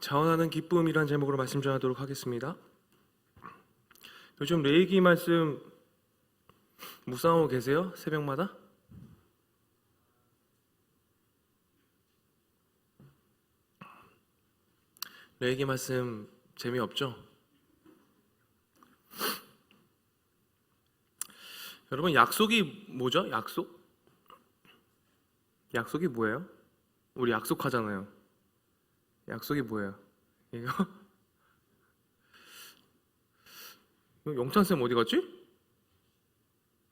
자원하는 기쁨이란 제목으로 말씀 전하도록 하겠습니다. 요즘 레이기 말씀 묵상하고 계세요? 새벽마다? 레이기 말씀 재미없죠? 여러분, 약속이 뭐죠? 약속? 약속이 뭐예요? 우리 약속하잖아요. 약속이 뭐예요? 이거? 영찬쌤 어디 갔지?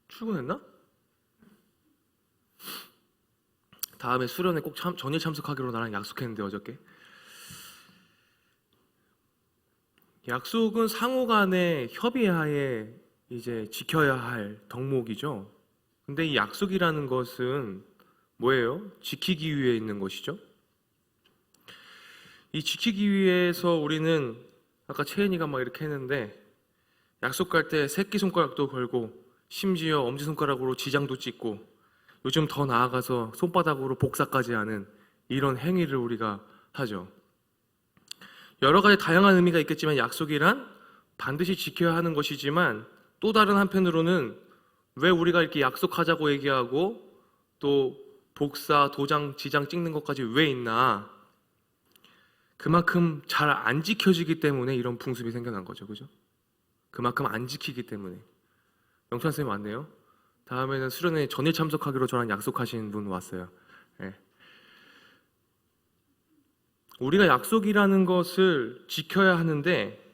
출근했나? 다음에 수련회 꼭 전일 참석하기로 나랑 약속했는데 어저께. 약속은 상호 간의 협의하에 이제 지켜야 할 덕목이죠. 근데 이 약속이라는 것은 뭐예요? 지키기 위해 있는 것이죠. 이 지키기 위해서 우리는 아까 채은이가 막 이렇게 했는데 약속할 때 새끼손가락도 걸고 심지어 엄지손가락으로 지장도 찍고 요즘 더 나아가서 손바닥으로 복사까지 하는 이런 행위를 우리가 하죠. 여러 가지 다양한 의미가 있겠지만 약속이란 반드시 지켜야 하는 것이지만 또 다른 한편으로는 왜 우리가 이렇게 약속하자고 얘기하고 또 복사, 도장, 지장 찍는 것까지 왜 있나? 그만큼 잘 안 지켜지기 때문에 이런 풍습이 생겨난 거죠. 그죠? 그만큼 안 지키기 때문에. 영찬쌤 왔네요. 다음에는 수련회 전일 참석하기로 저랑 약속하신 분 왔어요. 네. 우리가 약속이라는 것을 지켜야 하는데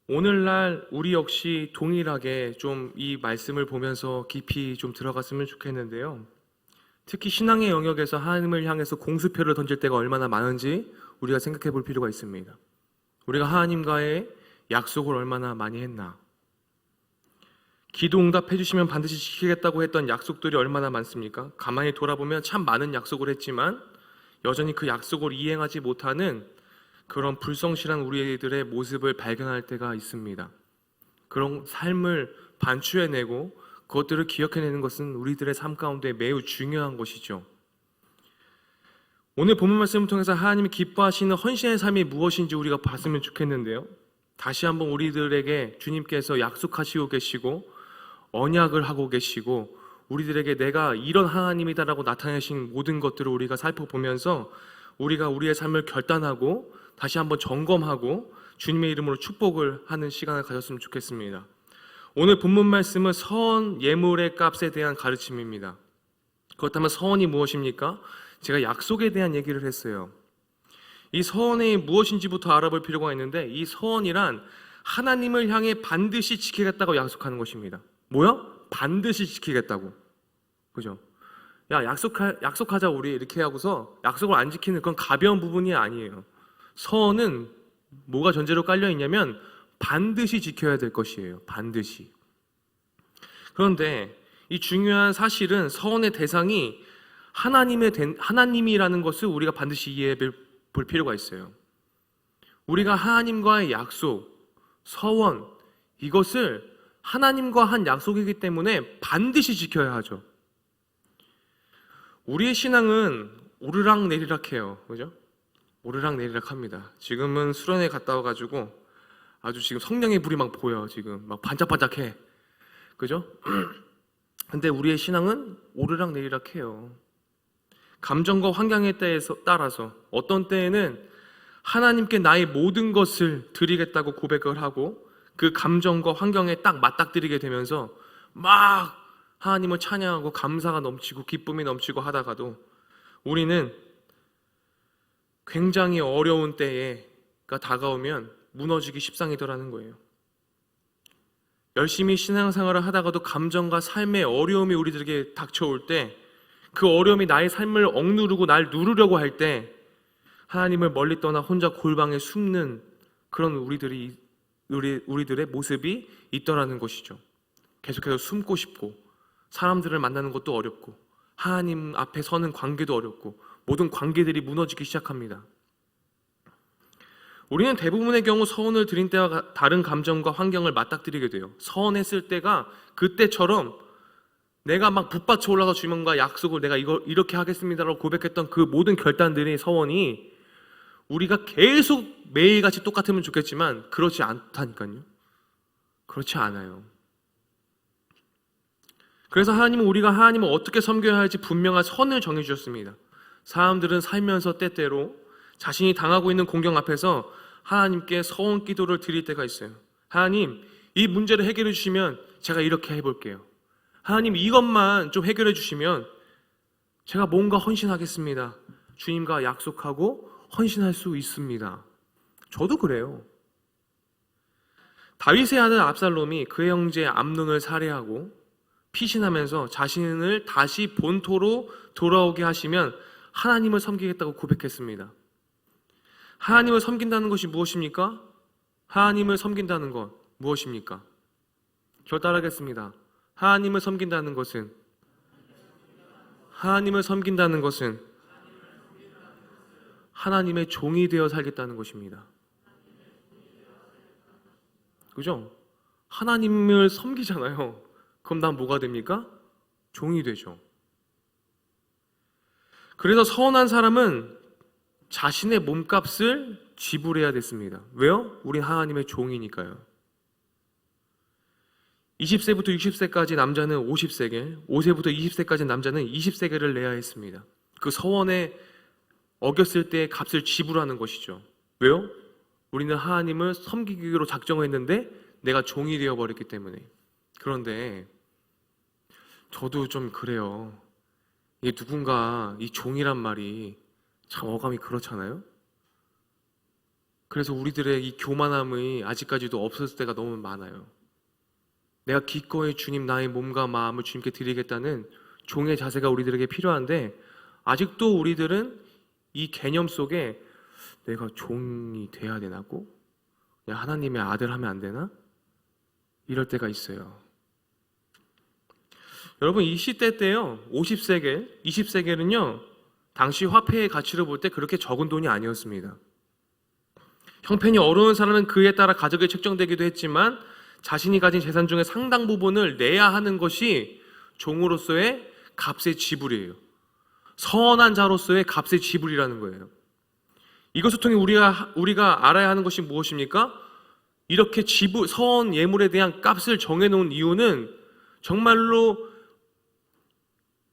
오늘날 우리 역시 동일하게 좀 이 말씀을 보면서 깊이 좀 들어갔으면 좋겠는데요. 특히 신앙의 영역에서 하나님을 향해서 공수표를 던질 때가 얼마나 많은지 우리가 생각해 볼 필요가 있습니다. 우리가 하나님과의 약속을 얼마나 많이 했나? 기도 응답해 주시면 반드시 지키겠다고 했던 약속들이 얼마나 많습니까? 가만히 돌아보면 참 많은 약속을 했지만 여전히 그 약속을 이행하지 못하는 그런 불성실한 우리들의 모습을 발견할 때가 있습니다. 그런 삶을 반추해내고 그것들을 기억해내는 것은 우리들의 삶 가운데 매우 중요한 것이죠. 오늘 본문 말씀을 통해서 하나님이 기뻐하시는 헌신의 삶이 무엇인지 우리가 봤으면 좋겠는데요. 다시 한번 우리들에게 주님께서 약속하시고 계시고 언약을 하고 계시고 우리들에게 내가 이런 하나님이다라고 나타내신 모든 것들을 우리가 살펴보면서 우리가 우리의 삶을 결단하고 다시 한번 점검하고 주님의 이름으로 축복을 하는 시간을 가졌으면 좋겠습니다. 오늘 본문 말씀은 서원 예물의 값에 대한 가르침입니다. 그렇다면 서원이 무엇입니까? 제가 약속에 대한 얘기를 했어요. 이 서원이 무엇인지부터 알아볼 필요가 있는데 이 서원이란 하나님을 향해 반드시 지키겠다고 약속하는 것입니다. 뭐야? 반드시 지키겠다고. 그죠? 야, 약속하자 우리 이렇게 하고서 약속을 안 지키는 그건 가벼운 부분이 아니에요. 서원은 뭐가 전제로 깔려 있냐면 반드시 지켜야 될 것이에요. 반드시. 그런데 이 중요한 사실은 서원의 대상이 하나님이라는 것을 우리가 반드시 이해해 볼 필요가 있어요. 우리가 하나님과의 약속, 서원, 이것을 하나님과 한 약속이기 때문에 반드시 지켜야 하죠. 우리의 신앙은 오르락내리락해요. 그죠? 오르락내리락합니다. 지금은 수련회 갔다 와가지고 아주 지금 성령의 불이 막 보여. 지금 막 반짝반짝해. 그죠? 근데 우리의 신앙은 오르락내리락해요. 감정과 환경에 따라서 어떤 때에는 하나님께 나의 모든 것을 드리겠다고 고백을 하고 그 감정과 환경에 딱 맞닥뜨리게 되면서 막 하나님을 찬양하고 감사가 넘치고 기쁨이 넘치고 하다가도 우리는 굉장히 어려운 때가 다가오면 무너지기 십상이더라는 거예요. 열심히 신앙생활을 하다가도 감정과 삶의 어려움이 우리들에게 닥쳐올 때 그 어려움이 나의 삶을 억누르고 날 누르려고 할 때 하나님을 멀리 떠나 혼자 골방에 숨는 그런 우리들의 모습이 있더라는 것이죠. 계속해서 숨고 싶고 사람들을 만나는 것도 어렵고 하나님 앞에 서는 관계도 어렵고 모든 관계들이 무너지기 시작합니다. 우리는 대부분의 경우 서원을 드린 때와 다른 감정과 환경을 맞닥뜨리게 돼요. 서원했을 때가 그때처럼 내가 막 붙받쳐 올라서 주님과 약속을 내가 이렇게 하겠습니다라고 고백했던 그 모든 결단들이 서원이 우리가 계속 매일같이 똑같으면 좋겠지만 그렇지 않다니까요. 그렇지 않아요. 그래서 하나님은 우리가 하나님을 어떻게 섬겨야 할지 분명한 선을 정해주셨습니다. 사람들은 살면서 때때로 자신이 당하고 있는 공경 앞에서 하나님께 서원 기도를 드릴 때가 있어요. 하나님, 이 문제를 해결해 주시면 제가 이렇게 해볼게요. 하나님, 이것만 좀 해결해 주시면 제가 뭔가 헌신하겠습니다. 주님과 약속하고 헌신할 수 있습니다. 저도 그래요. 다윗의 아들 압살롬이 그의 형제 암논을 살해하고 피신하면서 자신을 다시 본토로 돌아오게 하시면 하나님을 섬기겠다고 고백했습니다. 하나님을 섬긴다는 것이 무엇입니까? 하나님을 섬긴다는 것 무엇입니까? 저 따라하겠습니다. 하나님을 섬긴다는 것은 하나님의 종이 되어 살겠다는 것입니다. 그죠? 하나님을 섬기잖아요. 그럼 난 뭐가 됩니까? 종이 되죠. 그래서 서원한 사람은 자신의 몸값을 지불해야 됐습니다. 왜요? 우린 하나님의 종이니까요. 20세부터 60세까지 남자는 50세겔, 5세부터 20세까지 남자는 20세겔을 내야 했습니다. 그 서원에 어겼을 때 값을 지불하는 것이죠. 왜요? 우리는 하나님을 섬기기로 작정했는데 내가 종이 되어버렸기 때문에. 그런데 저도 좀 그래요. 이게 누군가 이 종이란 말이 참 어감이 그렇잖아요. 그래서 우리들의 이 교만함이 아직까지도 없었을 때가 너무 많아요. 내가 기꺼이 주님 나의 몸과 마음을 주님께 드리겠다는 종의 자세가 우리들에게 필요한데 아직도 우리들은 이 개념 속에 내가 종이 돼야 되나고? 그냥 하나님의 아들 하면 안 되나? 이럴 때가 있어요. 여러분 이 시대 때요 50세겔, 20세겔은요 당시 화폐의 가치를 볼 때 그렇게 적은 돈이 아니었습니다. 형편이 어려운 사람은 그에 따라 가격이 책정되기도 했지만 자신이 가진 재산 중에 상당 부분을 내야 하는 것이 종으로서의 값의 지불이에요. 선한 자로서의 값의 지불이라는 거예요. 이것을 통해 우리가 알아야 하는 것이 무엇입니까? 이렇게 서원 예물에 대한 값을 정해놓은 이유는 정말로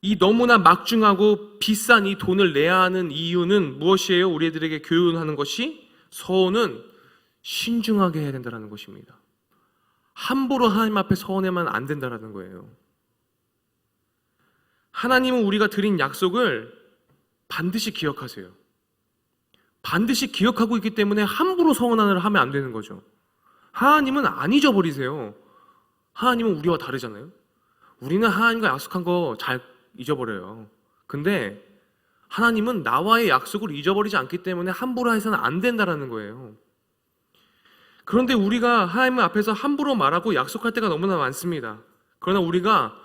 이 너무나 막중하고 비싼 이 돈을 내야 하는 이유는 무엇이에요? 우리들에게 교훈하는 것이 서원은 신중하게 해야 된다는 것입니다. 함부로 하나님 앞에 서원하면 안 된다는 거예요. 하나님은 우리가 드린 약속을 반드시 기억하세요. 반드시 기억하고 있기 때문에 함부로 서원하면 안 되는 거죠. 하나님은 안 잊어버리세요. 하나님은 우리와 다르잖아요. 우리는 하나님과 약속한 거 잘 잊어버려요. 근데 하나님은 나와의 약속을 잊어버리지 않기 때문에 함부로 해서는 안 된다는 거예요. 그런데 우리가 하나님 앞에서 함부로 말하고 약속할 때가 너무나 많습니다. 그러나 우리가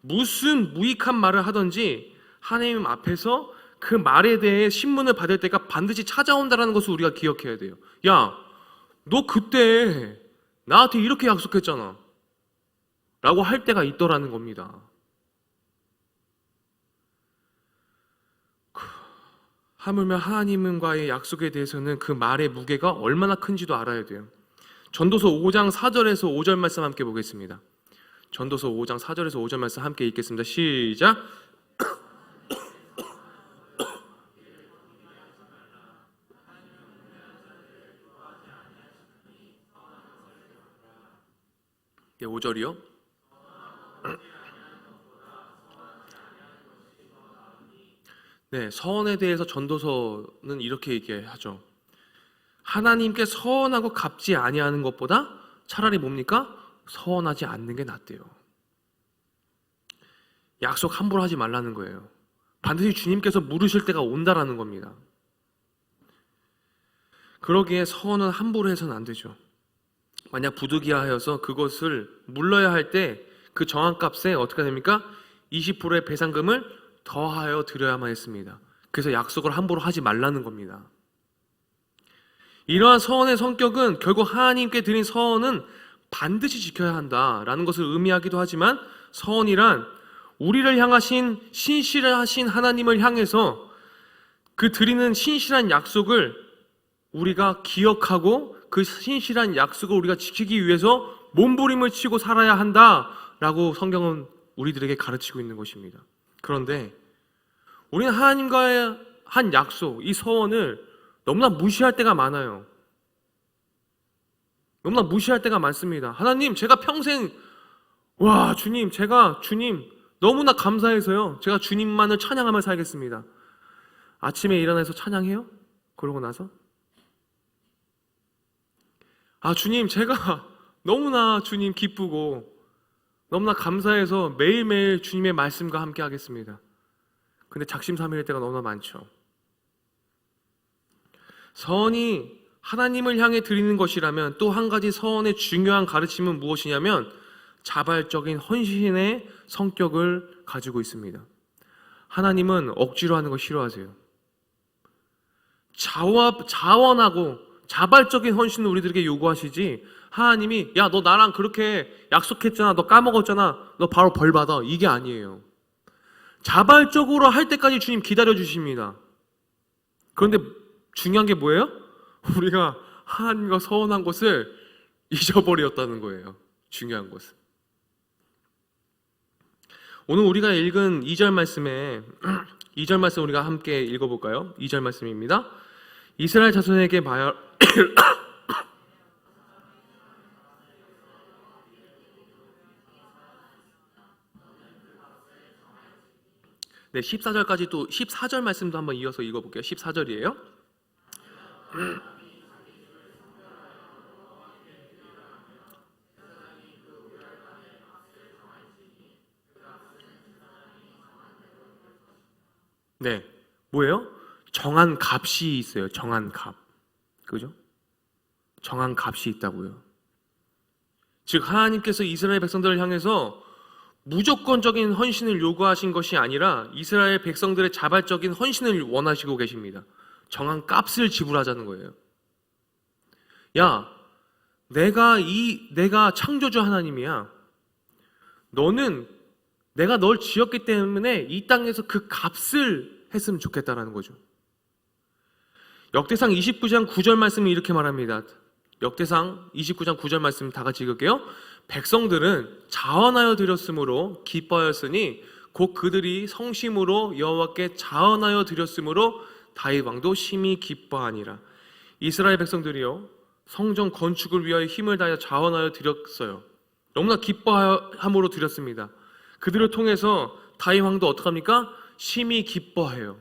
무슨 무익한 말을 하든지 하나님 앞에서 그 말에 대해 신문을 받을 때가 반드시 찾아온다는 것을 우리가 기억해야 돼요. 야, 너 그때 나한테 이렇게 약속했잖아 라고 할 때가 있더라는 겁니다. 하물며 하나님과의 약속에 대해서는 그 말의 무게가 얼마나 큰지도 알아야 돼요. 전도서 5장 4절에서 5절 말씀 함께 보겠습니다. 전도서 5장 4절에서 5절 말씀 함께 읽겠습니다. 시작. 네, 5절이요. 네, 서원에 대해서 전도서는 이렇게 얘기하죠. 하나님께 서원하고 갚지 아니하는 것보다 차라리 뭡니까? 서원하지 않는 게 낫대요. 약속 함부로 하지 말라는 거예요. 반드시 주님께서 물으실 때가 온다라는 겁니다. 그러기에 서원은 함부로 해서는 안 되죠. 만약 부득이하여서 그것을 물러야 할 때 그 정한 값에 어떻게 됩니까? 20%의 배상금을 더하여 드려야만 했습니다. 그래서 약속을 함부로 하지 말라는 겁니다. 이러한 서원의 성격은 결국 하나님께 드린 서원은 반드시 지켜야 한다라는 것을 의미하기도 하지만 서원이란 우리를 향하신 신실하신 하나님을 향해서 그 드리는 신실한 약속을 우리가 기억하고 그 신실한 약속을 우리가 지키기 위해서 몸부림을 치고 살아야 한다라고 성경은 우리들에게 가르치고 있는 것입니다. 그런데 우리는 하나님과의 한 약속, 이 서원을 너무나 무시할 때가 많아요. 너무나 무시할 때가 많습니다. 하나님, 제가 평생 주님, 제가 주님 너무나 감사해서요, 제가 주님만을 찬양하며 살겠습니다. 아침에 일어나서 찬양해요? 그러고 나서 주님, 제가 너무나 주님 기쁘고 너무나 감사해서 매일매일 주님의 말씀과 함께 하겠습니다. 근데 작심삼일일 때가 너무나 많죠. 서원이 하나님을 향해 드리는 것이라면 또 한 가지 서원의 중요한 가르침은 무엇이냐면 자발적인 헌신의 성격을 가지고 있습니다. 하나님은 억지로 하는 거 싫어하세요. 자원하고 자발적인 헌신을 우리들에게 요구하시지, 하나님이 야, 너 나랑 그렇게 약속했잖아, 너 까먹었잖아, 너 바로 벌 받아, 이게 아니에요. 자발적으로 할 때까지 주님 기다려 주십니다. 그런데 중요한 게 뭐예요? 우리가 하나님과 서원한 것을 잊어버렸다는 거예요. 중요한 것은. 오늘 우리가 읽은 2절 말씀에 2절 말씀 우리가 함께 읽어볼까요? 2절 말씀입니다. 이스라엘 자손에게 말 네, 14절까지 또 14절 말씀도 한번 이어서 읽어볼게요. 14절이에요. 네, 뭐예요? 정한 값이 있어요. 정한 값. 그죠? 정한 값이 있다고요. 즉 하나님께서 이스라엘 백성들을 향해서 무조건적인 헌신을 요구하신 것이 아니라 이스라엘 백성들의 자발적인 헌신을 원하시고 계십니다. 정한 값을 지불하자는 거예요. 야, 내가 창조주 하나님이야. 너는 내가 널 지었기 때문에 이 땅에서 그 값을 했으면 좋겠다라는 거죠. 역대상 29장 9절 말씀이 이렇게 말합니다. 역대상 29장 9절 말씀 다 같이 읽을게요. 백성들은 자원하여 드렸으므로 기뻐하였으니 곧 그들이 성심으로 여호와께 자원하여 드렸으므로 다윗 왕도 심히 기뻐하니라. 이스라엘 백성들이요, 성전 건축을 위하여 힘을 다하여 자원하여 드렸어요. 너무나 기뻐함으로 드렸습니다. 그들을 통해서 다윗 왕도 어떡합니까? 심히 기뻐해요.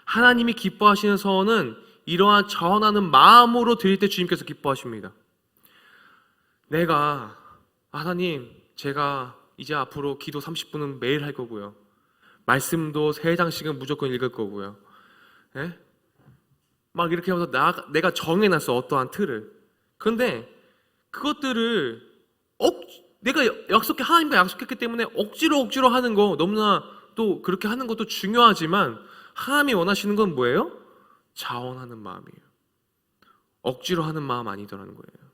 하나님이 기뻐하시는 서원은 이러한 자원하는 마음으로 드릴 때 주님께서 기뻐하십니다. 내가 하나님, 제가 이제 앞으로 기도 30분은 매일 할 거고요, 말씀도 3장씩은 무조건 읽을 거고요, 예? 막 이렇게 하면서 내가 정해놨어, 어떠한 틀을. 그런데 그것들을 내가 하나님과 약속했기 때문에 억지로 하는 거, 너무나 또 그렇게 하는 것도 중요하지만 하나님이 원하시는 건 뭐예요? 자원하는 마음이에요. 억지로 하는 마음 아니더라는 거예요.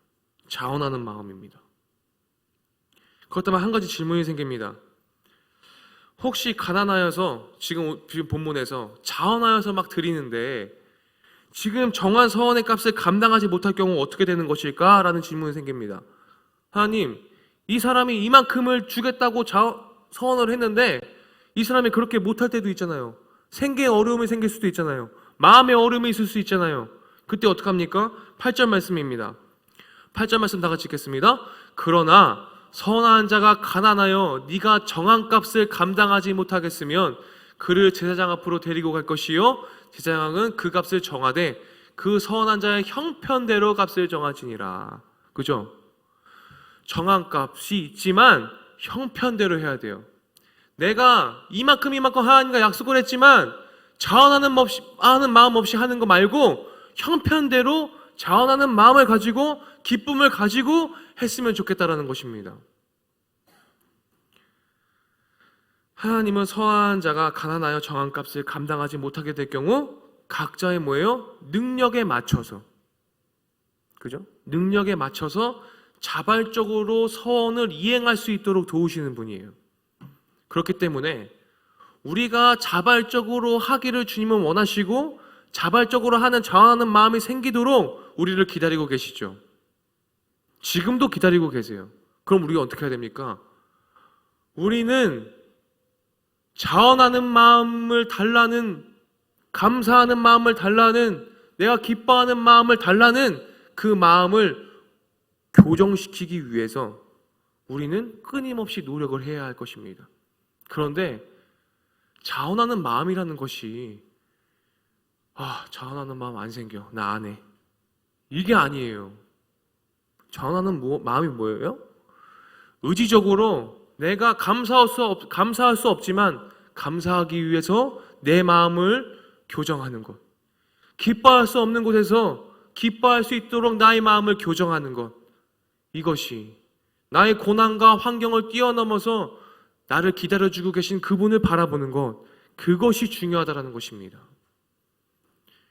자원하는 마음입니다. 그것 때문에 한 가지 질문이 생깁니다. 혹시 가난하여서 지금 본문에서 자원하여서 막 드리는데 지금 정한 서원의 값을 감당하지 못할 경우 어떻게 되는 것일까? 라는 질문이 생깁니다. 하나님, 이 사람이 이만큼을 주겠다고 서원을 했는데 이 사람이 그렇게 못할 때도 있잖아요. 생계에 어려움이 생길 수도 있잖아요. 마음에 어려움이 있을 수 있잖아요. 그때 어떡합니까? 8절 말씀입니다. 8절 말씀 다 같이 읽겠습니다. 그러나 선한 자가 가난하여 네가 정한 값을 감당하지 못하겠으면 그를 제사장 앞으로 데리고 갈 것이요 제사장은 그 값을 정하되 그 선한 자의 형편대로 값을 정하지니라. 그죠? 정한 값이 있지만 형편대로 해야 돼요. 내가 이만큼 하나님과 약속을 했지만 자원하는 마음 없이 하는 거 말고 형편대로 자원하는 마음을 가지고 기쁨을 가지고 했으면 좋겠다라는 것입니다. 하나님은 선한 자가 가난하여 정한 값을 감당하지 못하게 될 경우 각자의 뭐예요? 능력에 맞춰서, 그죠? 능력에 맞춰서 자발적으로 서원을 이행할 수 있도록 도우시는 분이에요. 그렇기 때문에 우리가 자발적으로 하기를 주님은 원하시고 자발적으로 하는 자원하는 마음이 생기도록 우리를 기다리고 계시죠. 지금도 기다리고 계세요. 그럼 우리가 어떻게 해야 됩니까? 우리는 자원하는 마음을 달라는, 감사하는 마음을 달라는, 내가 기뻐하는 마음을 달라는 그 마음을 교정시키기 위해서 우리는 끊임없이 노력을 해야 할 것입니다. 그런데 자원하는 마음이라는 것이 자원하는 마음 안 생겨, 나 안 해, 이게 아니에요. 자원하는 마음이 뭐예요? 의지적으로 내가 감사할 수 없지만 감사하기 위해서 내 마음을 교정하는 것, 기뻐할 수 없는 곳에서 기뻐할 수 있도록 나의 마음을 교정하는 것, 이것이 나의 고난과 환경을 뛰어넘어서 나를 기다려주고 계신 그분을 바라보는 것, 그것이 중요하다는 것입니다.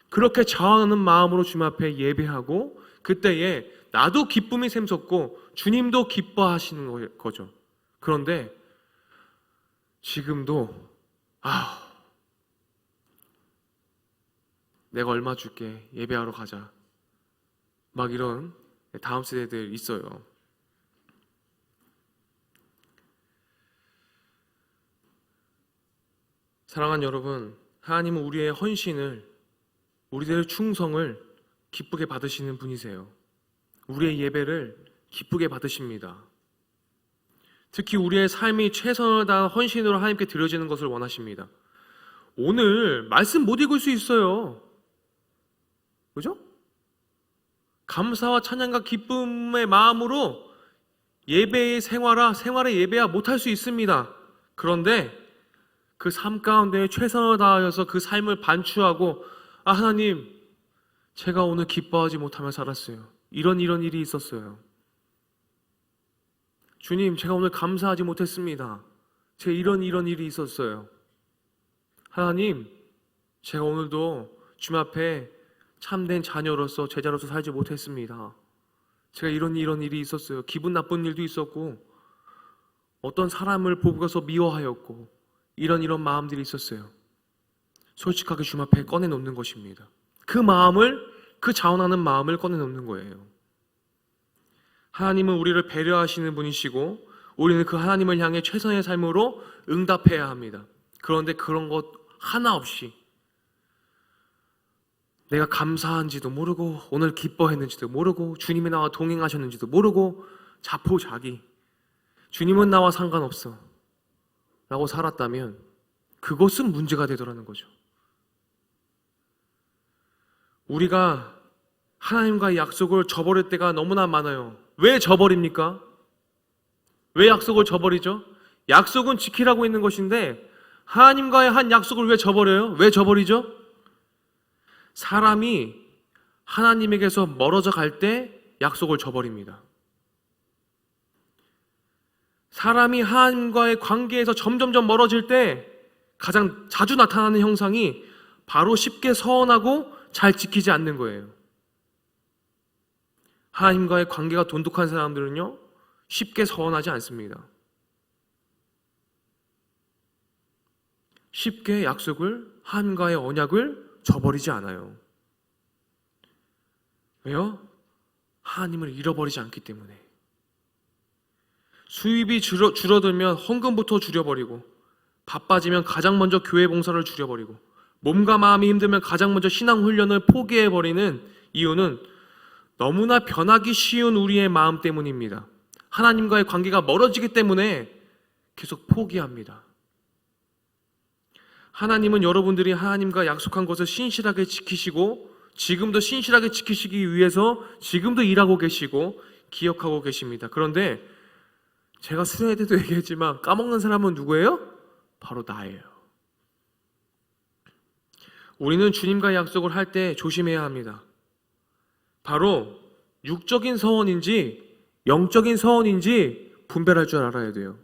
그렇게 자원하는 마음으로 주님 앞에 예배하고 그때에 나도 기쁨이 샘솟고 주님도 기뻐하시는 거죠. 그런데 지금도 내가 얼마 줄게, 예배하러 가자, 막 이런 다음 세대들 있어요. 사랑하는 여러분, 하나님은 우리의 헌신을, 우리들의 충성을 기쁘게 받으시는 분이세요. 우리의 예배를 기쁘게 받으십니다. 특히 우리의 삶이 최선을 다한 헌신으로 하나님께 드려지는 것을 원하십니다. 오늘 말씀 못 읽을 수 있어요. 그죠? 감사와 찬양과 기쁨의 마음으로 예배의 생활의 예배야 못할 수 있습니다. 그런데 그 삶 가운데 최선을 다하여서 그 삶을 반추하고 하나님, 제가 오늘 기뻐하지 못하며 살았어요. 이런 일이 있었어요. 주님, 제가 오늘 감사하지 못했습니다. 제가 이런 일이 있었어요. 하나님, 제가 오늘도 주님 앞에 참된 자녀로서, 제자로서 살지 못했습니다. 제가 이런 일이 있었어요. 기분 나쁜 일도 있었고, 어떤 사람을 보고서 미워하였고, 이런 마음들이 있었어요. 솔직하게 주님 앞에 꺼내놓는 것입니다. 그 마음을, 그 자원하는 마음을 꺼내놓는 거예요. 하나님은 우리를 배려하시는 분이시고 우리는 그 하나님을 향해 최선의 삶으로 응답해야 합니다. 그런데 그런 것 하나 없이 내가 감사한지도 모르고 오늘 기뻐했는지도 모르고 주님이 나와 동행하셨는지도 모르고 자포자기, 주님은 나와 상관없어 라고 살았다면 그것은 문제가 되더라는 거죠. 우리가 하나님과의 약속을 저버릴 때가 너무나 많아요. 왜 저버립니까? 왜 약속을 저버리죠? 약속은 지키라고 있는 것인데 하나님과의 한 약속을 왜 저버려요? 왜 저버리죠? 사람이 하나님에게서 멀어져 갈 때 약속을 저버립니다. 사람이 하나님과의 관계에서 점점점 멀어질 때 가장 자주 나타나는 형상이 바로 쉽게 서운하고 잘 지키지 않는 거예요. 하나님과의 관계가 돈독한 사람들은요, 쉽게 서운하지 않습니다. 쉽게 약속을, 하나님과의 언약을 저버리지 않아요. 왜요? 하나님을 잃어버리지 않기 때문에. 수입이 줄어들면 헌금부터 줄여버리고, 바빠지면 가장 먼저 교회 봉사를 줄여버리고, 몸과 마음이 힘들면 가장 먼저 신앙 훈련을 포기해버리는 이유는 너무나 변하기 쉬운 우리의 마음 때문입니다. 하나님과의 관계가 멀어지기 때문에 계속 포기합니다. 하나님은 여러분들이 하나님과 약속한 것을 신실하게 지키시고 지금도 신실하게 지키시기 위해서 지금도 일하고 계시고 기억하고 계십니다. 그런데 제가 수련회 때도 얘기했지만 까먹는 사람은 누구예요? 바로 나예요. 우리는 주님과의 약속을 할 때 조심해야 합니다. 바로 육적인 서원인지 영적인 서원인지 분별할 줄 알아야 돼요.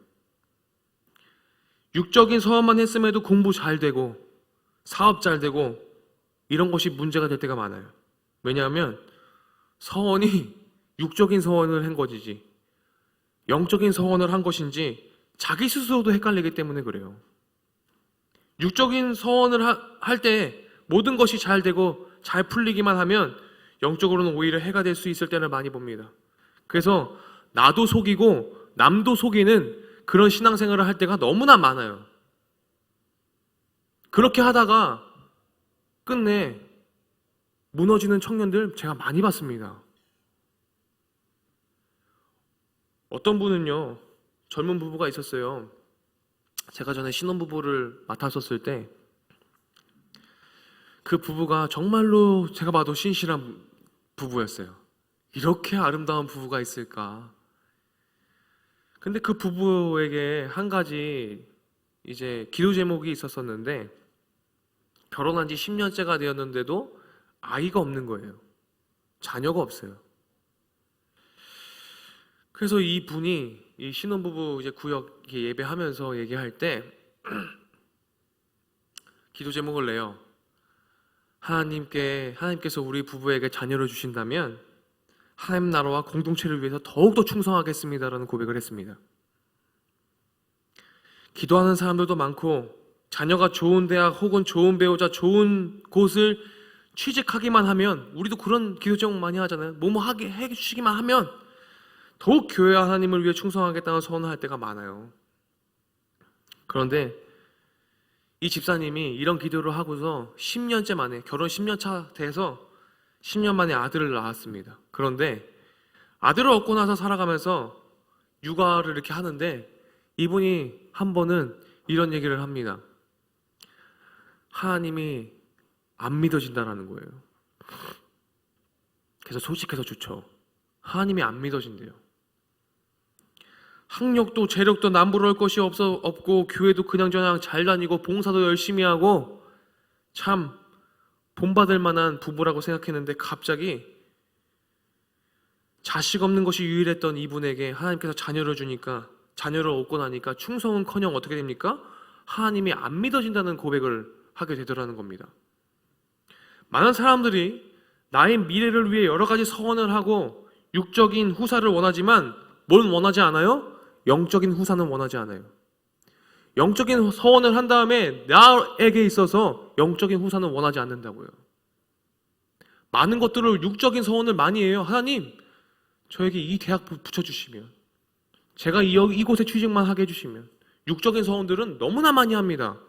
육적인 서원만 했음에도 공부 잘 되고 사업 잘 되고 이런 것이 문제가 될 때가 많아요. 왜냐하면 서원이 육적인 서원을 한 것이지 영적인 서원을 한 것인지 자기 스스로도 헷갈리기 때문에 그래요. 육적인 서원을 할 때 모든 것이 잘 되고 잘 풀리기만 하면 영적으로는 오히려 해가 될 수 있을 때를 많이 봅니다. 그래서 나도 속이고 남도 속이는 그런 신앙생활을 할 때가 너무나 많아요. 그렇게 하다가 끝내 무너지는 청년들 제가 많이 봤습니다. 어떤 분은요, 젊은 부부가 있었어요. 제가 전에 신혼부부를 맡았었을 때 그 부부가 정말로 제가 봐도 신실한 부부였어요. 이렇게 아름다운 부부가 있을까? 근데 그 부부에게 한 가지 이제 기도 제목이 있었었는데, 결혼한 지 10년째가 되었는데도 아이가 없는 거예요. 자녀가 없어요. 그래서 이 분이 이 신혼부부 이제 구역 예배하면서 얘기할 때 기도 제목을 내요. 하나님께서 우리 부부에게 자녀를 주신다면 하나님 나라와 공동체를 위해서 더욱더 충성하겠습니다라는 고백을 했습니다. 기도하는 사람들도 많고 자녀가 좋은 대학 혹은 좋은 배우자, 좋은 곳을 취직하기만 하면, 우리도 그런 기도 제목 많이 하잖아요. 뭐뭐 하게 해주시기만 하면 더욱 교회와 하나님을 위해 충성하겠다는 소원을 할 때가 많아요. 그런데 이 집사님이 이런 기도를 하고서 10년째 만에, 결혼 10년 차 돼서 10년 만에 아들을 낳았습니다. 그런데 아들을 얻고 나서 살아가면서 육아를 이렇게 하는데 이분이 한 번은 이런 얘기를 합니다. 하나님이 안 믿어진다라는 거예요. 그래서 솔직해서 좋죠. 하나님이 안 믿어진대요. 학력도 재력도 남부러울 것이 없고 교회도 그냥저냥 잘 다니고 봉사도 열심히 하고 참 본받을 만한 부부라고 생각했는데, 갑자기 자식 없는 것이 유일했던 이분에게 하나님께서 자녀를 주니까, 자녀를 얻고 나니까 충성은커녕 어떻게 됩니까? 하나님이 안 믿어진다는 고백을 하게 되더라는 겁니다. 많은 사람들이 나의 미래를 위해 여러 가지 서원을 하고 육적인 후사를 원하지만 뭘 원하지 않아요? 영적인 후사는 원하지 않아요. 영적인 서원을 한 다음에 나에게 있어서 영적인 후사는 원하지 않는다고요. 많은 것들을 육적인 서원을 많이 해요. 하나님, 저에게 이 대학 붙여주시면, 제가 이곳에 취직만 하게 해주시면. 육적인 서원들은 너무나 많이 합니다.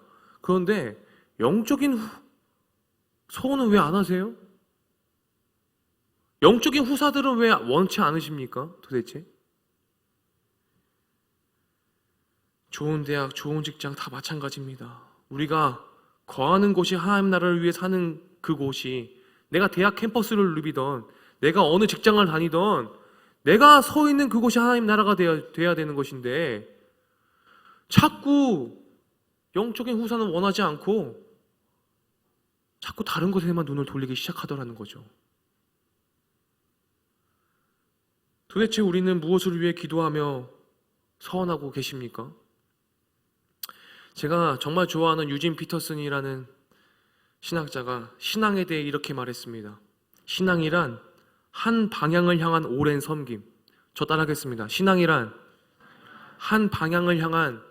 그런데 영적인 서원은 왜 안 하세요? 영적인 후사들은 왜 원치 않으십니까? 도대체? 좋은 대학, 좋은 직장 다 마찬가지입니다. 우리가 거하는 곳이 하나님 나라를 위해 사는 그곳이, 내가 대학 캠퍼스를 누비던, 내가 어느 직장을 다니던, 내가 서 있는 그곳이 하나님 나라가 돼야 되는 것인데, 자꾸 영적인 후사는 원하지 않고 자꾸 다른 것에만 눈을 돌리기 시작하더라는 거죠. 도대체 우리는 무엇을 위해 기도하며 서원하고 계십니까? 제가 정말 좋아하는 유진 피터슨이라는 신학자가 신앙에 대해 이렇게 말했습니다. 신앙이란 한 방향을 향한 오랜 섬김. 저 따라하겠습니다. 신앙이란 한 방향을 향한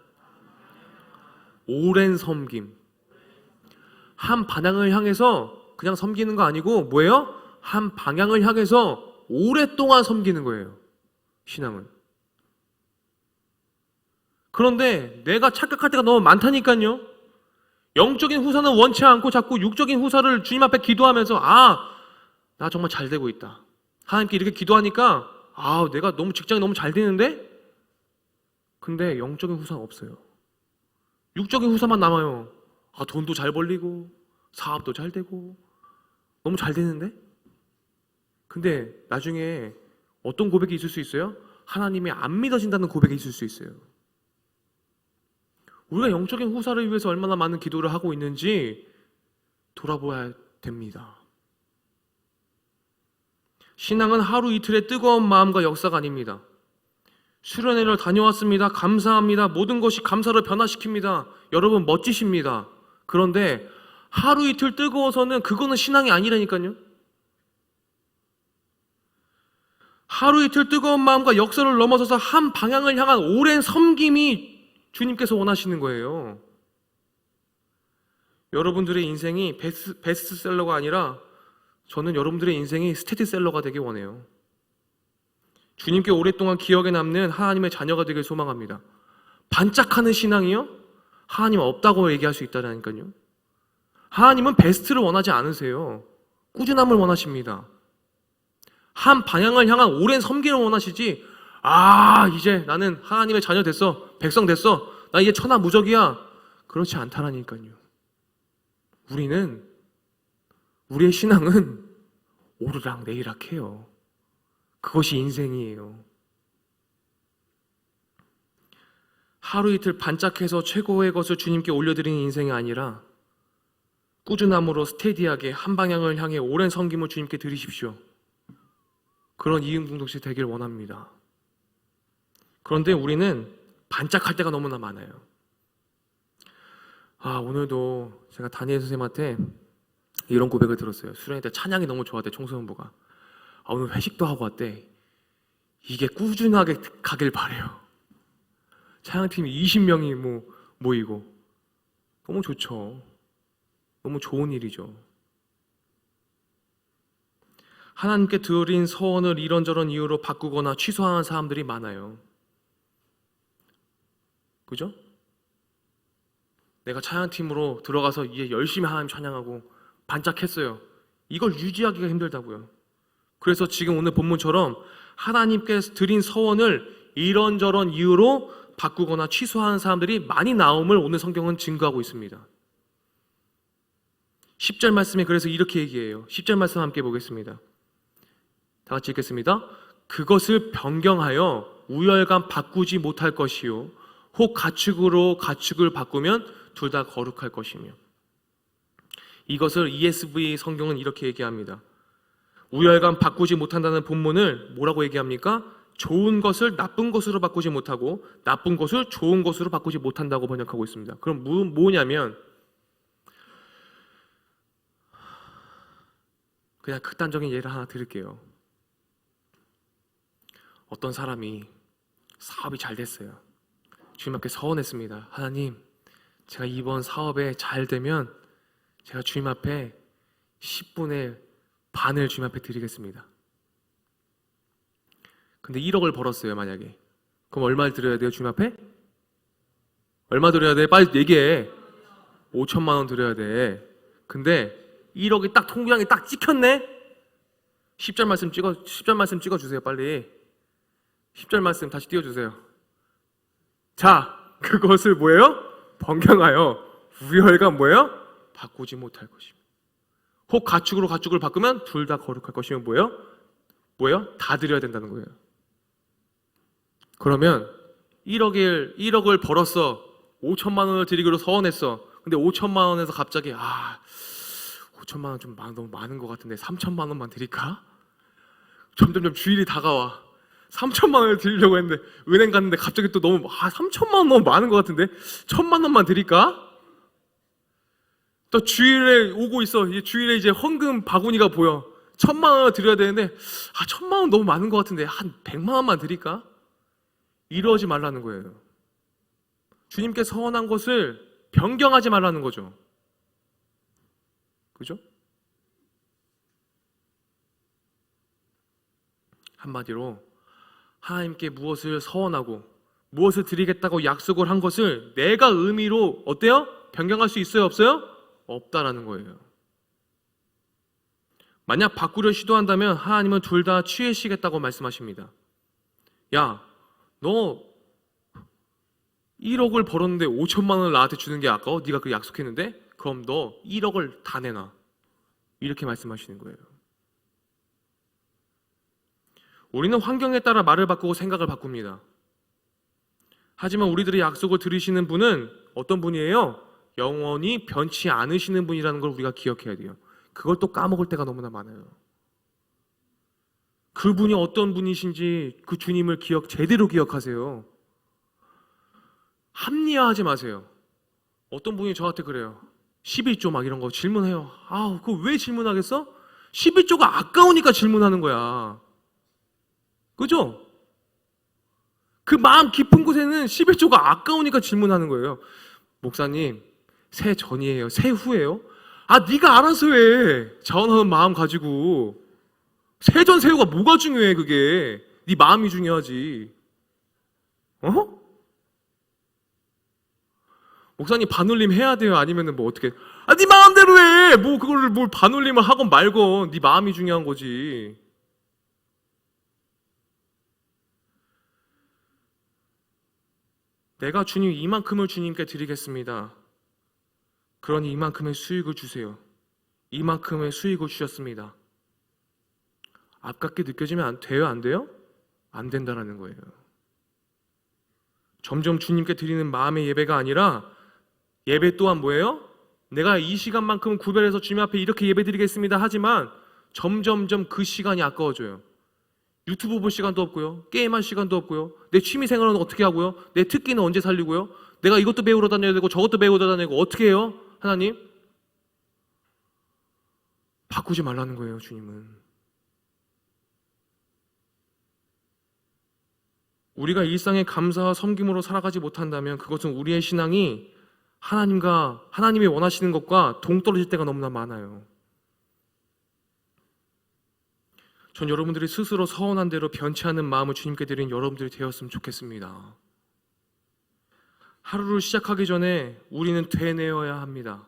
오랜 섬김. 한 방향을 향해서 그냥 섬기는 거 아니고 뭐예요? 한 방향을 향해서 오랫동안 섬기는 거예요. 신앙은. 그런데 내가 착각할 때가 너무 많다니까요. 영적인 후사는 원치 않고 자꾸 육적인 후사를 주님 앞에 기도하면서, 나 정말 잘 되고 있다. 하나님께 이렇게 기도하니까 내가 너무 직장이 너무 잘 되는데? 근데 영적인 후사는 없어요. 육적인 후사만 남아요. 돈도 잘 벌리고 사업도 잘 되고 너무 잘 되는데? 근데 나중에 어떤 고백이 있을 수 있어요? 하나님이 안 믿어진다는 고백이 있을 수 있어요. 우리가 영적인 후사를 위해서 얼마나 많은 기도를 하고 있는지 돌아보아야 됩니다. 신앙은 하루 이틀의 뜨거운 마음과 역사가 아닙니다. 수련회를 다녀왔습니다. 감사합니다. 모든 것이 감사로 변화시킵니다. 여러분 멋지십니다. 그런데 하루 이틀 뜨거워서는 그거는 신앙이 아니라니까요. 하루 이틀 뜨거운 마음과 역사를 넘어서서 한 방향을 향한 오랜 섬김이 주님께서 원하시는 거예요. 여러분들의 인생이 베스트셀러가 아니라 저는 여러분들의 인생이 스테디셀러가 되길 원해요. 주님께 오랫동안 기억에 남는 하나님의 자녀가 되길 소망합니다. 반짝하는 신앙이요? 하나님 없다고 얘기할 수 있다니까요. 하나님은 베스트를 원하지 않으세요. 꾸준함을 원하십니다. 한 방향을 향한 오랜 섬기를 원하시지, 이제 나는 하나님의 자녀 됐어, 백성 됐어, 나 이제 천하무적이야, 그렇지 않다라니까요. 우리의 신앙은 오르락내리락해요. 그것이 인생이에요. 하루 이틀 반짝해서 최고의 것을 주님께 올려드리는 인생이 아니라 꾸준함으로 스테디하게 한 방향을 향해 오랜 섬김을 주님께 드리십시오. 그런 이응공동체 되길 원합니다. 그런데 우리는 반짝할 때가 너무나 많아요. 오늘도 제가 다니엘 선생님한테 이런 고백을 들었어요. 수련회 때 찬양이 너무 좋았대, 청소년부가. 오늘 회식도 하고 왔대. 이게 꾸준하게 가길 바래요. 찬양팀이 20명이 모이고. 너무 좋죠. 너무 좋은 일이죠. 하나님께 드린 서원을 이런저런 이유로 바꾸거나 취소하는 사람들이 많아요. 그죠? 내가 찬양팀으로 들어가서 이제 열심히 하나님 찬양하고 반짝했어요. 이걸 유지하기가 힘들다고요. 그래서 지금 오늘 본문처럼 하나님께 드린 서원을 이런저런 이유로 바꾸거나 취소하는 사람들이 많이 나옴을 오늘 성경은 증거하고 있습니다. 10절 말씀에 그래서 이렇게 얘기해요. 10절 말씀 함께 보겠습니다. 다 같이 읽겠습니다. 그것을 변경하여 우열감 바꾸지 못할 것이요 혹 가축으로 가축을 바꾸면 둘 다 거룩할 것이며. 이것을 ESV 성경은 이렇게 얘기합니다. 우열감 바꾸지 못한다는 본문을 뭐라고 얘기합니까? 좋은 것을 나쁜 것으로 바꾸지 못하고 나쁜 것을 좋은 것으로 바꾸지 못한다고 번역하고 있습니다. 그럼 뭐냐면 그냥 극단적인 예를 하나 드릴게요. 어떤 사람이 사업이 잘 됐어요. 주님 앞에 서원했습니다. 하나님, 제가 이번 사업에 잘 되면 제가 주님 앞에 10분의 반을 주님 앞에 드리겠습니다. 근데 1억을 벌었어요, 만약에. 그럼 얼마를 드려야 돼요, 주님 앞에? 얼마 드려야 돼? 빨리 얘기해. 5천만 원 드려야 돼. 근데 1억이 딱 통장에 딱 찍혔네? 10절 말씀 찍어주세요, 빨리. 10절 말씀 다시 띄워주세요. 자, 그것을 뭐예요? 변경하여 우열감 뭐예요? 바꾸지 못할 것이며 혹 가축으로 가축을 바꾸면 둘 다 거룩할 것이며 뭐예요? 다 드려야 된다는 거예요. 그러면 1억을 벌었어. 5천만 원을 드리기로 서원했어. 근데 5천만 원에서 갑자기 5천만 원 좀 너무 많은 것 같은데 3천만 원만 드릴까? 점점점 주일이 다가와. 3천만 원을 드리려고 했는데 은행 갔는데 갑자기 또 너무 3천만 원 너무 많은 것 같은데 1천만 원만 드릴까? 또 주일에 오고 있어. 주일에 이제 헌금 바구니가 보여. 1천만 원을 드려야 되는데 1천만 원 너무 많은 것 같은데 한 100만 원만 드릴까? 이러지 말라는 거예요. 주님께 서원한 것을 변경하지 말라는 거죠. 그죠? 한마디로 하나님께 무엇을 서원하고 무엇을 드리겠다고 약속을 한 것을 내가 의미로 어때요? 변경할 수 있어요? 없어요? 없다라는 거예요. 만약 바꾸려 시도한다면 하나님은 둘 다 취해시겠다고 말씀하십니다. 야, 너 1억을 벌었는데 5천만 원을 나한테 주는 게 아까워? 네가 그 약속했는데? 그럼 너 1억을 다 내놔. 이렇게 말씀하시는 거예요. 우리는 환경에 따라 말을 바꾸고 생각을 바꿉니다. 하지만 우리들의 약속을 들으시는 분은 어떤 분이에요? 영원히 변치 않으시는 분이라는 걸 우리가 기억해야 돼요. 그걸 또 까먹을 때가 너무나 많아요. 그분이 어떤 분이신지 그 주님을 제대로 기억하세요. 합리화하지 마세요. 어떤 분이 저한테 그래요. 11조 막 이런 거 질문해요. 그거 왜 질문하겠어? 11조가 아까우니까 질문하는 거야. 그죠? 그 마음 깊은 곳에는 11조가 아까우니까 질문하는 거예요. 목사님, 새 전이에요? 새 후예요? 네가 알아서 해. 자원하는 마음 가지고. 새전 새후가 뭐가 중요해? 그게 네 마음이 중요하지. 목사님 반올림 해야 돼요? 아니면은 뭐 어떻게? 네 마음대로 해. 뭐 그거를 뭘 반올림을 하건 말건 네 마음이 중요한 거지. 내가 주님 이만큼을 주님께 드리겠습니다. 그러니 이만큼의 수익을 주세요. 이만큼의 수익을 주셨습니다. 아깝게 느껴지면 돼요? 안 돼요? 안 된다라는 거예요. 점점 주님께 드리는 마음의 예배가 아니라 예배 또한 뭐예요? 내가 이 시간만큼 구별해서 주님 앞에 이렇게 예배 드리겠습니다 하지만 점점점 그 시간이 아까워져요. 유튜브 볼 시간도 없고요. 게임할 시간도 없고요. 내 취미 생활은 어떻게 하고요? 내 특기는 언제 살리고요? 내가 이것도 배우러 다녀야 되고 저것도 배우러 다니고 어떻게 해요? 하나님? 바꾸지 말라는 거예요, 주님은. 우리가 일상의 감사와 섬김으로 살아가지 못한다면 그것은 우리의 신앙이 하나님이 원하시는 것과 동떨어질 때가 너무나 많아요. 전 여러분들이 스스로 서운한 대로 변치 않는 마음을 주님께 드린 여러분들이 되었으면 좋겠습니다. 하루를 시작하기 전에 우리는 되뇌어야 합니다.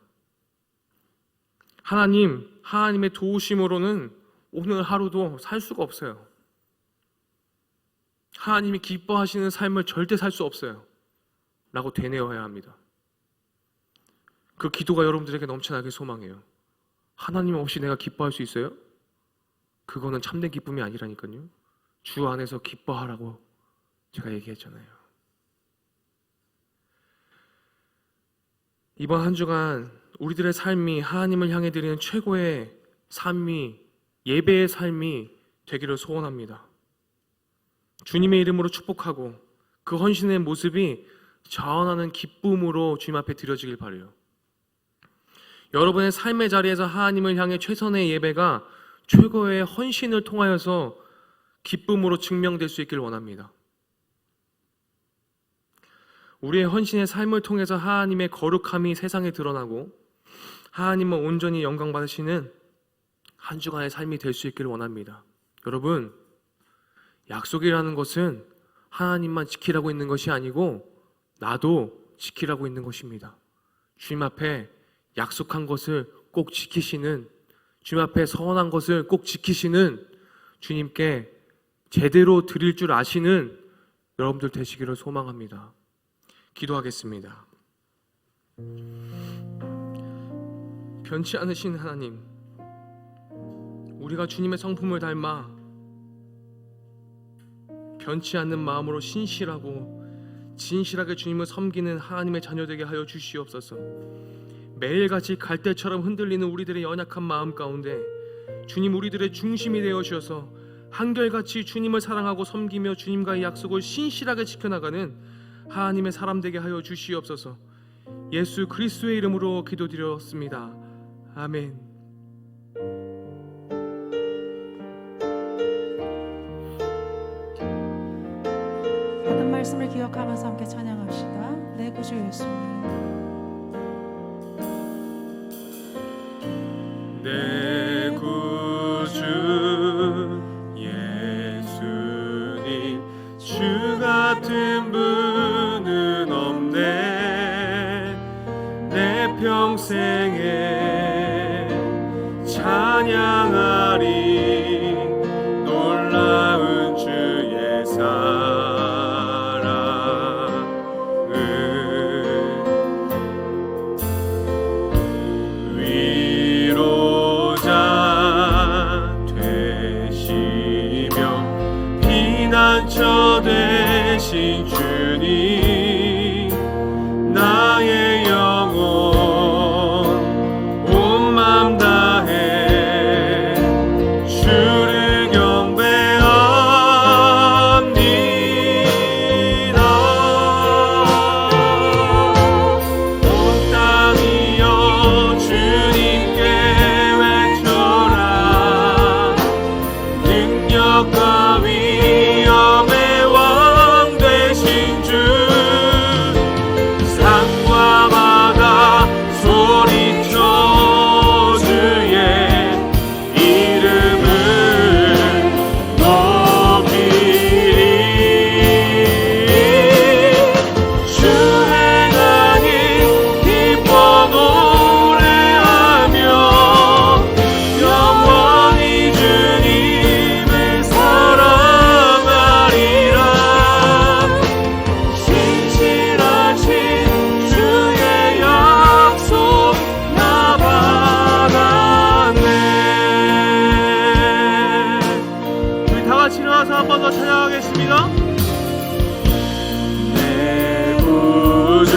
하나님의 도우심으로는 오늘 하루도 살 수가 없어요. 하나님이 기뻐하시는 삶을 절대 살 수 없어요. 라고 되뇌어야 합니다. 그 기도가 여러분들에게 넘쳐나길 소망해요. 하나님 없이 내가 기뻐할 수 있어요? 그거는 참된 기쁨이 아니라니까요. 주 안에서 기뻐하라고 제가 얘기했잖아요. 이번 한 주간 우리들의 삶이 하나님을 향해 드리는 최고의 삶이 예배의 삶이 되기를 소원합니다. 주님의 이름으로 축복하고 그 헌신의 모습이 자원하는 기쁨으로 주님 앞에 드려지길 바라요. 여러분의 삶의 자리에서 하나님을 향해 최선의 예배가 최고의 헌신을 통하여서 기쁨으로 증명될 수 있길 원합니다. 우리의 헌신의 삶을 통해서 하나님의 거룩함이 세상에 드러나고 하나님은 온전히 영광 받으시는 한 주간의 삶이 될 수 있길 원합니다. 여러분, 약속이라는 것은 하나님만 지키라고 있는 것이 아니고 나도 지키라고 있는 것입니다. 주님 앞에 약속한 것을 꼭 지키시는, 주님 앞에 서원한 것을 꼭 지키시는, 주님께 제대로 드릴 줄 아시는 여러분들 되시기를 소망합니다. 기도하겠습니다. 변치 않으신 하나님, 우리가 주님의 성품을 닮아 변치 않는 마음으로 신실하고 진실하게 주님을 섬기는 하나님의 자녀되게 하여 주시옵소서. 매일같이 갈대처럼 흔들리는 우리들의 연약한 마음 가운데 주님 우리들의 중심이 되어 주셔서 한결같이 주님을 사랑하고 섬기며 주님과의 약속을 신실하게 지켜나가는 하나님의 사람 되게 하여 주시옵소서. 예수 그리스도의 이름으로 기도드렸습니다. 아멘. 받은 말씀을 기억하면서 함께 찬양합시다. 내 구주 예수님. 내 구주 예수님, 주 같은 분은 없네. 내 평생에 찬양하리 놀라운 주의 사랑을. 위로자 되시며 피난처 되신 주님, 나의 영혼 온 맘 다해 주를 경배합니다. 온 땅이여 주님께 외쳐라. 능력과 위엄의 왕 되신 한번 더 찬양하겠습니다. 내 구주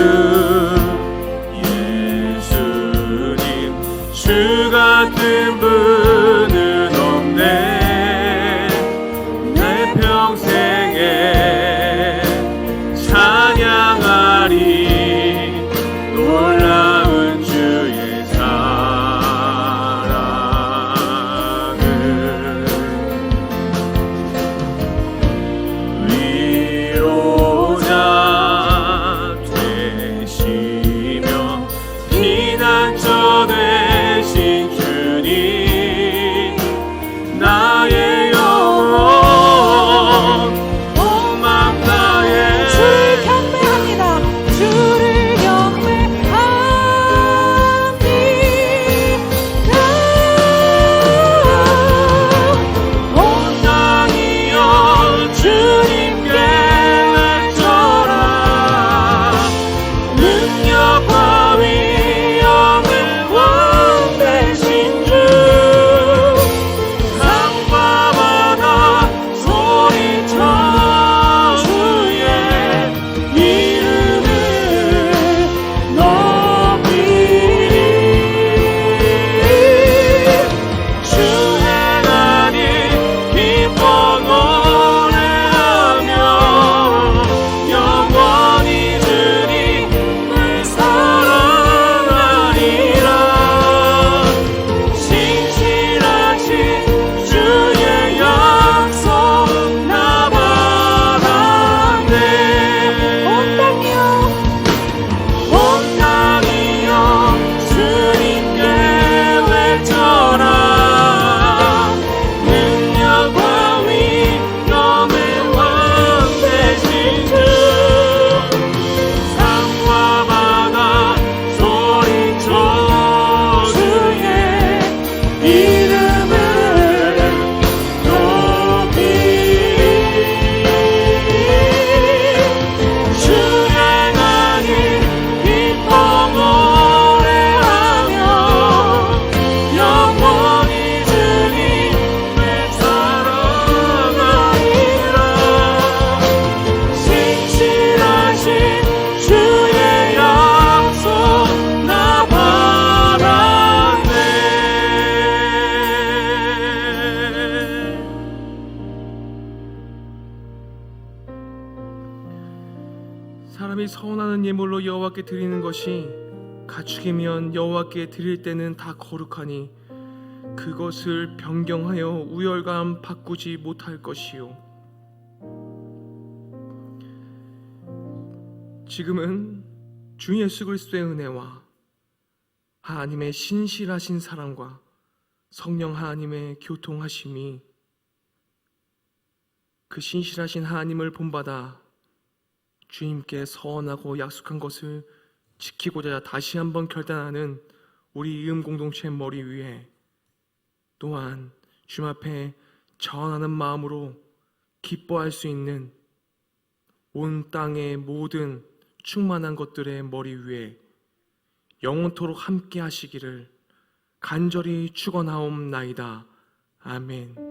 예수님 주 같은 분은 없네. 내 평생에 찬양하리 놀라운 주의 사랑을. 위로자 되시며 피난처 되신 주님 나의 영혼 온 맘 다해 주를 경배합니다. 주를 경배합니다. 온 땅이여 주님께 외쳐라. 능력과 위엄의 왕 되신 주 산과 바다 소리쳐 주의 이름을 높이리. 주 행하니 기뻐 노래하며 영원히 주님을 사랑하리라. 신실하신 주의 약속 나 받았네. 온 땅이여 주님께 외쳐라. 능력과 위엄의 왕 되신 주 산과 바다 소리쳐 주의 이름을 높이리. 주 행하니 기뻐 노래하며 영원히 주님을 사랑하리라. 신실하신 주의 약속 나 받았네. 사람이 서운하는 예물로 여호와께 드리는 것이 가축이면 여호와께 드릴 때는 다 거룩하니 그것을 변경하여 우열감 바꾸지 못할 것이요. 지금은 주 예수 그리스도의 은혜와 하나님의 신실하신 사랑과 성령 하나님의 교통하심이 그 신실하신 하나님을 본받아 주님께 서원하고 약속한 것을 지키고자 다시 한번 결단하는 우리 이음 공동체의 머리 위에 또한 주님 앞에 전하는 마음으로 기뻐할 수 있는 온 땅의 모든 충만한 것들의 머리 위에 영원토록 함께 하시기를 간절히 축원하옵나이다. 아멘.